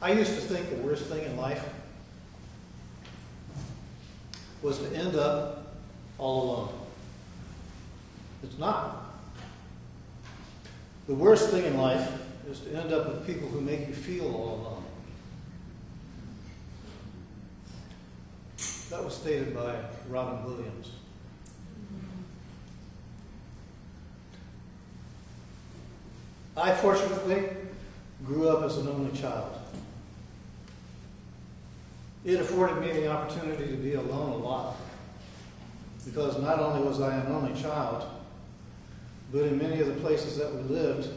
I used to think the worst thing in life was to end up all alone. It's not. The worst thing in life is to end up with people who make you feel all alone. That was stated by Robin Williams. I fortunately grew up as an only child. It afforded me the opportunity to be alone a lot, because not only was I an only child, but in many of the places that we lived,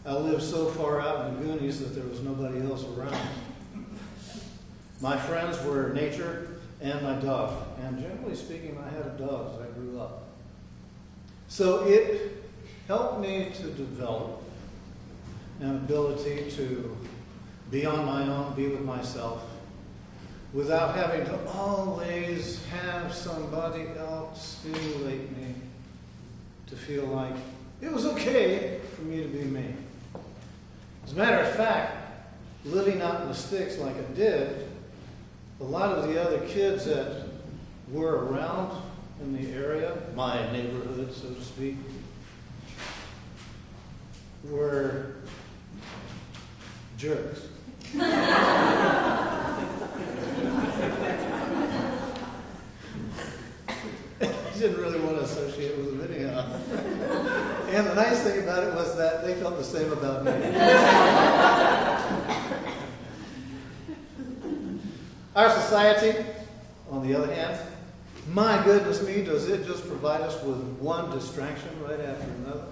I lived so far out in the Goonies that there was nobody else around. My friends were nature and my dog, and generally speaking, I had a dog as I grew up. So it helped me to develop an ability to be on my own, be with myself, without having to always have somebody else stimulate me to feel like it was okay for me to be me. As a matter of fact, living out in the sticks like I did, a lot of the other kids that were around in the area, my neighborhood, so to speak, were jerks. I didn't really want to associate with them anyhow. And the nice thing about it was that they felt the same about me. Our society, on the other hand, my goodness me, does it just provide us with one distraction right after another.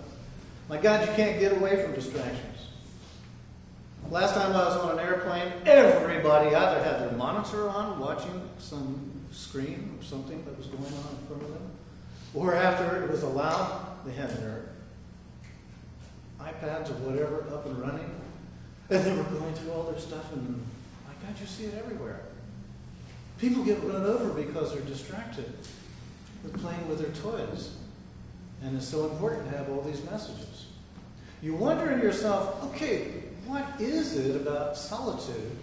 My God, you can't get away from distractions. Last time I was on an airplane, everybody either had their monitor on, watching some screen or something that was going on in front of them, or after it was allowed, they had their iPads or whatever up and running, and they were going through all their stuff, and my God, you see it everywhere. People get run over because they're distracted with playing with their toys, and it's so important to have all these messages. You wonder in yourself, okay, what is it about solitude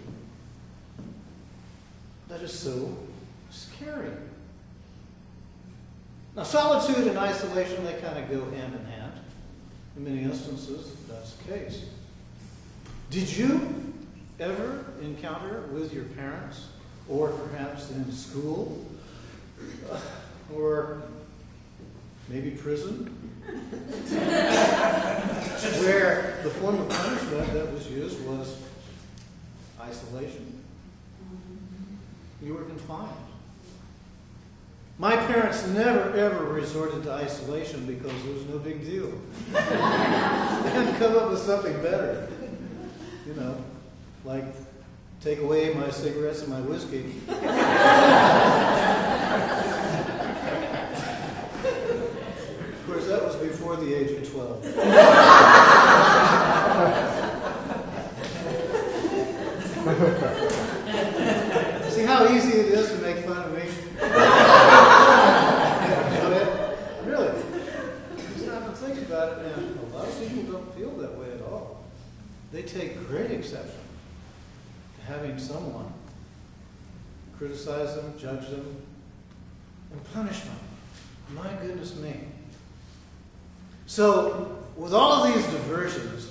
that is so scary? Now, solitude and isolation, they kind of go hand in hand. In many instances, that's the case. Did you ever encounter with your parents, or perhaps in school, or maybe prison, where the form of punishment that was used was isolation? You were confined. My parents never, ever resorted to isolation because it was no big deal. They had to come up with something better. You know, like take away my cigarettes and my whiskey. Of course, that was before the age of 12. See how easy it is to make fun of me? Really. Just stop and think about it, and a lot of people don't feel that way at all. They take great exception to having someone criticize them, judge them, and punish them. My goodness me. So, with all of these diversions,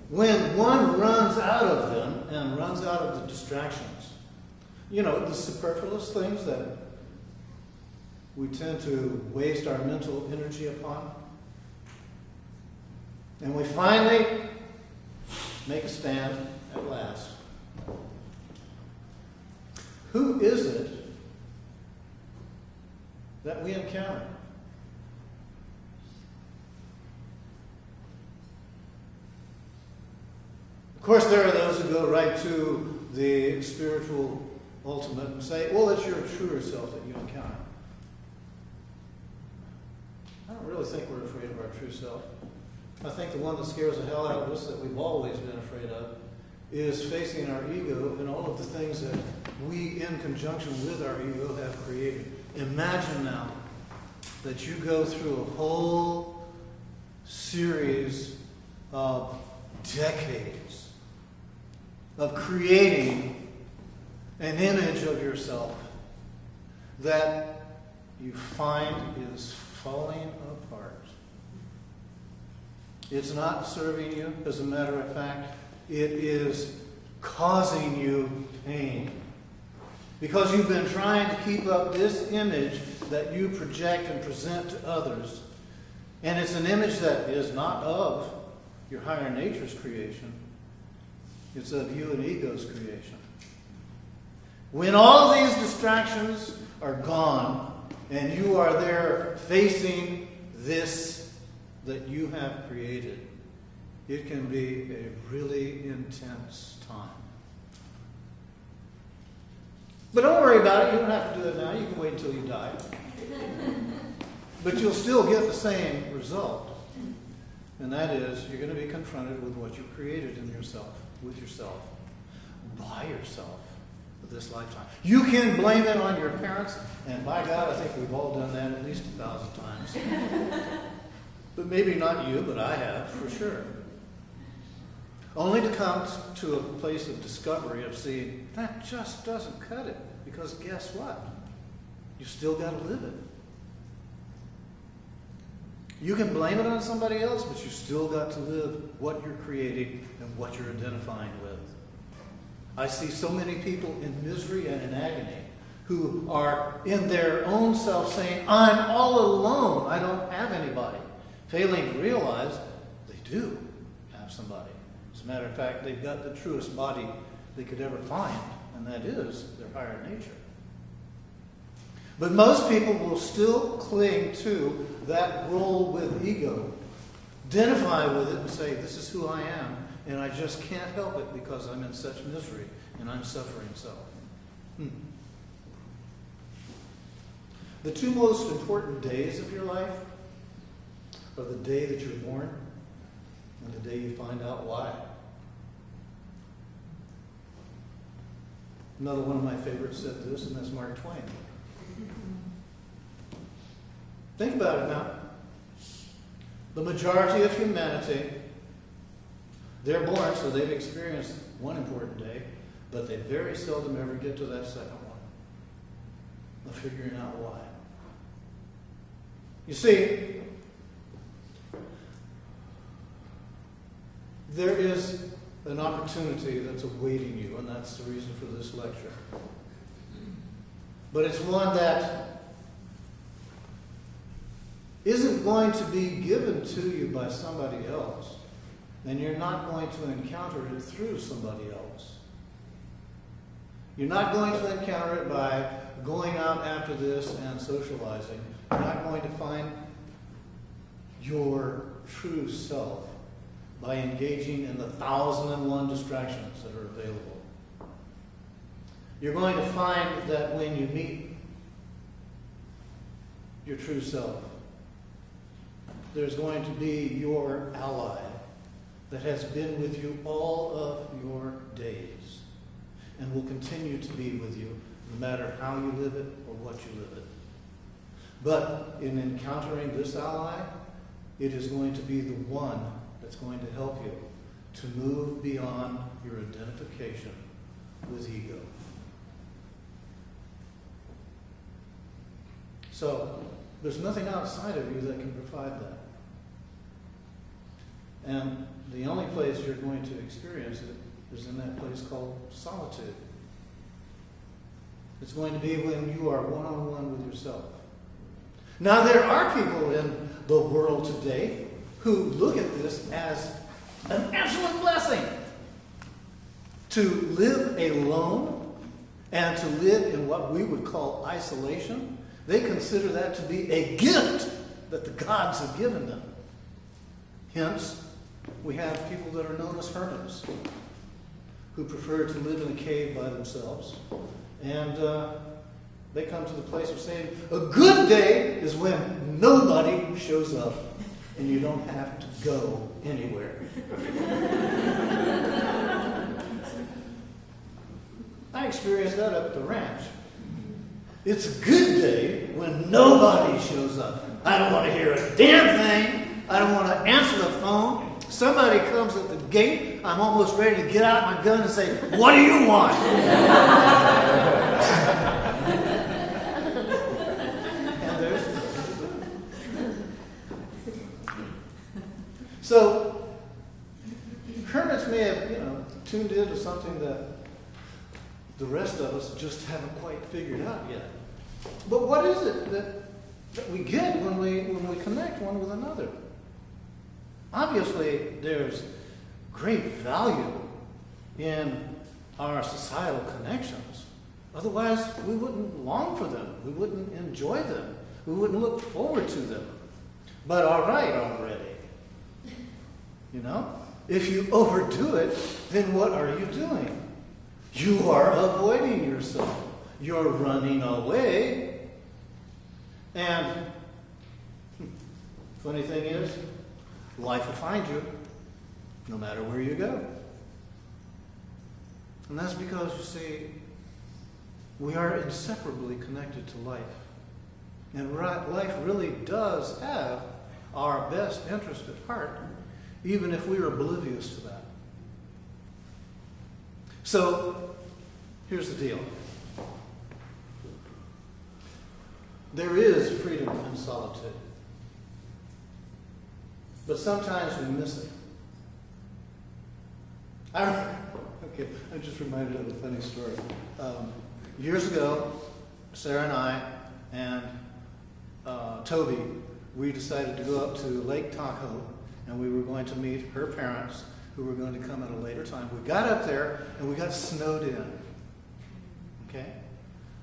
when one runs out of them and runs out of the distractions, you know, the superfluous things that we tend to waste our mental energy upon, and we finally make a stand at last. Who is it that we encounter? Of course, there are those who go right to the spiritual ultimate and say, well, it's your truer self that you encounter. I don't really think we're afraid of our true self. I think the one that scares the hell out of us, that we've always been afraid of, is facing our ego and all of the things that we, in conjunction with our ego, have created. Imagine now that you go through a whole series of decades of creating an image of yourself that you find is falling apart. It's not serving you. As a matter of fact, it is causing you pain. Because you've been trying to keep up this image that you project and present to others. And it's an image that is not of your higher nature's creation. It's of you and ego's creation. When all these distractions are gone and you are there facing this that you have created, it can be a really intense time. But don't worry about it. You don't have to do it now. You can wait until you die. But you'll still get the same result. And that is, you're going to be confronted with what you created in yourself, with yourself, by yourself, for this lifetime. You can blame it on your parents, and by God, I think we've all done that at least 1,000 times. But maybe not you, but I have, for sure. Only to come to a place of discovery, of seeing, that just doesn't cut it. Because guess what? You still got to live it. You can blame it on somebody else, but you still got to live what you're creating and what you're identifying with. I see so many people in misery and in agony who are in their own self saying, I'm all alone. I don't have anybody. Failing to realize they do have somebody. As a matter of fact, they've got the truest body they could ever find, and that is their higher nature. But most people will still cling to that role with ego, identify with it and say, this is who I am, and I just can't help it because I'm in such misery and I'm suffering so. The two most important days of your life are the day that you're born and the day you find out why. Another one of my favorites said this, and that's Mark Twain. Think about it now. The majority of humanity, they're born, so they've experienced one important day, but they very seldom ever get to that second one of figuring out why. You see, there is an opportunity that's awaiting you, and that's the reason for this lecture. But it's one that isn't going to be given to you by somebody else, and you're not going to encounter it through somebody else. You're not going to encounter it by going out after this and socializing. You're not going to find your true self by engaging in the 1,001 distractions that are available. You're going to find that when you meet your true self, there's going to be your ally that has been with you all of your days and will continue to be with you no matter how you live it or what you live it. But in encountering this ally, it is going to be the one that's going to help you to move beyond your identification with ego. So, there's nothing outside of you that can provide that. And the only place you're going to experience it is in that place called solitude. It's going to be when you are one-on-one with yourself. Now, there are people in the world today who look at this as an absolute blessing. To live alone and to live in what we would call isolation, they consider that to be a gift that the gods have given them. Hence, we have people that are known as hermits who prefer to live in a cave by themselves. And they come to the place of saying, a good day is when nobody shows up and you don't have to go anywhere. I experienced that up at the ranch. It's a good day when nobody shows up. I don't want to hear a damn thing. I don't want to answer the phone. somebody comes at the gate, I'm almost ready to get out my gun and say, "What do you want?" And there's so hermits may have, tuned into something that the rest of us just haven't quite figured out yet. But what is it that we get when we connect one with another? Obviously, there's great value in our societal connections. Otherwise, we wouldn't long for them. We wouldn't enjoy them. We wouldn't look forward to them. But all right already. If you overdo it, then what are you doing? You are avoiding yourself. You're running away. And funny thing is, life will find you no matter where you go. And that's because, you see, we are inseparably connected to life. And life really does have our best interest at heart, even if we are oblivious to that. So, here's the deal. There is freedom in solitude. But sometimes we miss it. I'm just reminded of a funny story. Years ago, Sarah and I and Toby, we decided to go up to Lake Tahoe, and we were going to meet her parents, who were going to come at a later time. We got up there, and we got snowed in. Okay?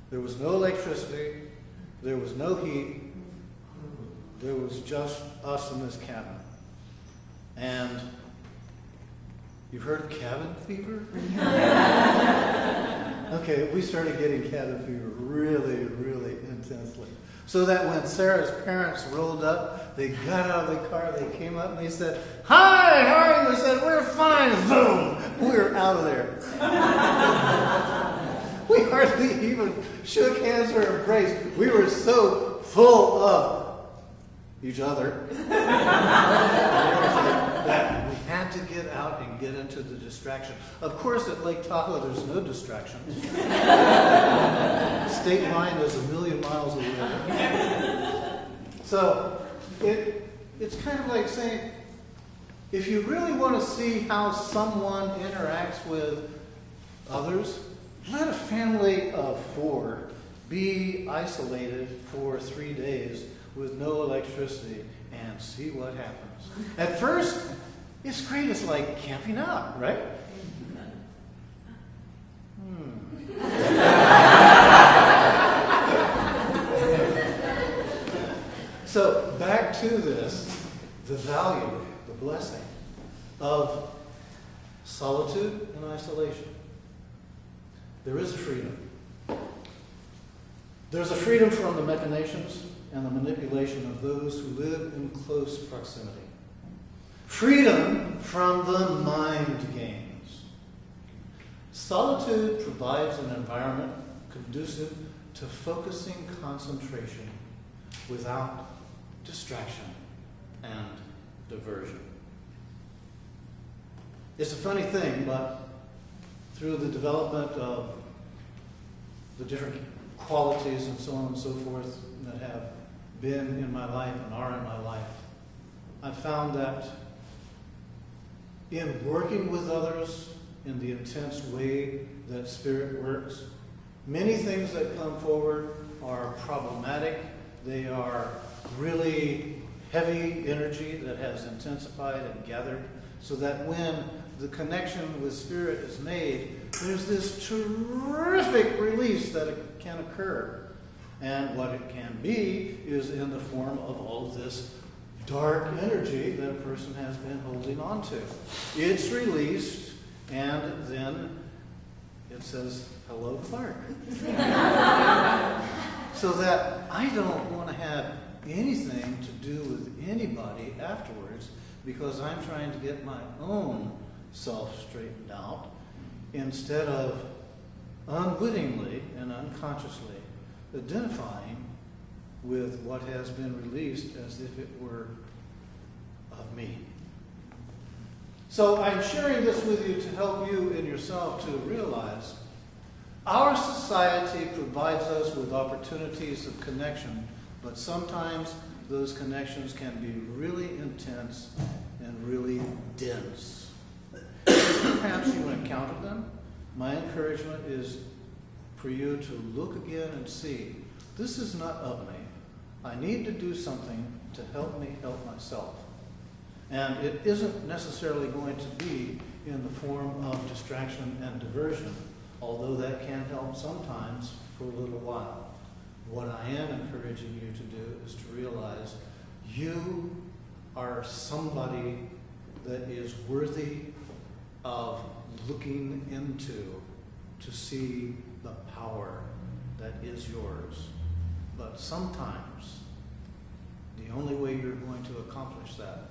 There was no electricity. There was no heat. There was just us in this cabin. And you've heard of cabin fever? Okay, we started getting cabin fever really, really intensely. So that when Sarah's parents rolled up, they got out of the car, they came up and they said, "Hi, how are you?" They said, "We're fine." Boom! We were out of there. We hardly even shook hands or embraced. We were so full of each other that we had to get out and get into the distraction. Of course, at Lake Tahoe, there's no distractions. The state line is 1,000,000 miles away. So it's kind of like saying, if you really want to see how someone interacts with others, let a family of 4 be isolated for 3 days with no electricity and see what happens. At first, it's great. It's like camping out, right? So back to this, the value, the blessing of solitude and isolation. There is a freedom. There's a freedom from the machinations and the manipulation of those who live in close proximity. Freedom from the mind games. Solitude provides an environment conducive to focusing concentration without distraction and diversion. It's a funny thing, but through the development of the different qualities and so on and so forth that have been in my life and are in my life, I've found that in working with others in the intense way that Spirit works, many things that come forward are problematic. They are really heavy energy that has intensified and gathered, so that when the connection with Spirit is made, there's this terrific release that can occur. And what it can be is in the form of all of this dark energy that a person has been holding on to. It's released, and then it says, "Hello, Clark." So that I don't want to have anything to do with anybody afterwards, because I'm trying to get my own self straightened out, instead of unwittingly and unconsciously identifying with what has been released as if it were of me. So I'm sharing this with you to help you in yourself to realize our society provides us with opportunities of connection, but sometimes those connections can be really intense and really dense. Perhaps you encountered them. My encouragement is for you to look again and see, this is not of me. I need to do something to help me help myself. And it isn't necessarily going to be in the form of distraction and diversion, although that can help sometimes for a little while. What I am encouraging you to do is to realize you are somebody that is worthy of looking into to see the power that is yours. But sometimes the only way you're going to accomplish that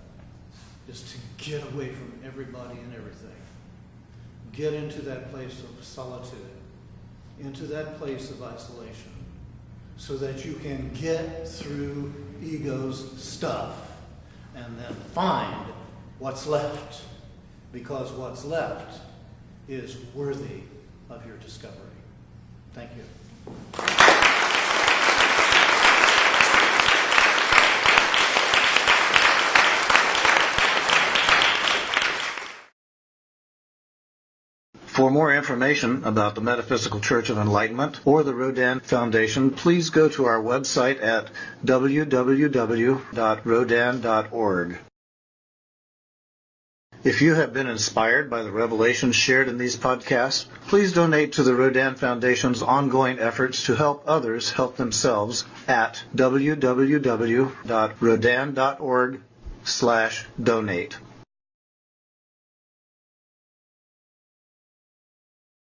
is to get away from everybody and everything. Get into that place of solitude, into that place of isolation, so that you can get through ego's stuff and then find what's left, because what's left is worthy of your discovery. Thank you. For more information about the Metaphysical Church of Enlightenment or the Rodin Foundation, please go to our website at www.rodin.org. If you have been inspired by the revelations shared in these podcasts, please donate to the Rodin Foundation's ongoing efforts to help others help themselves at www.rodin.org/donate.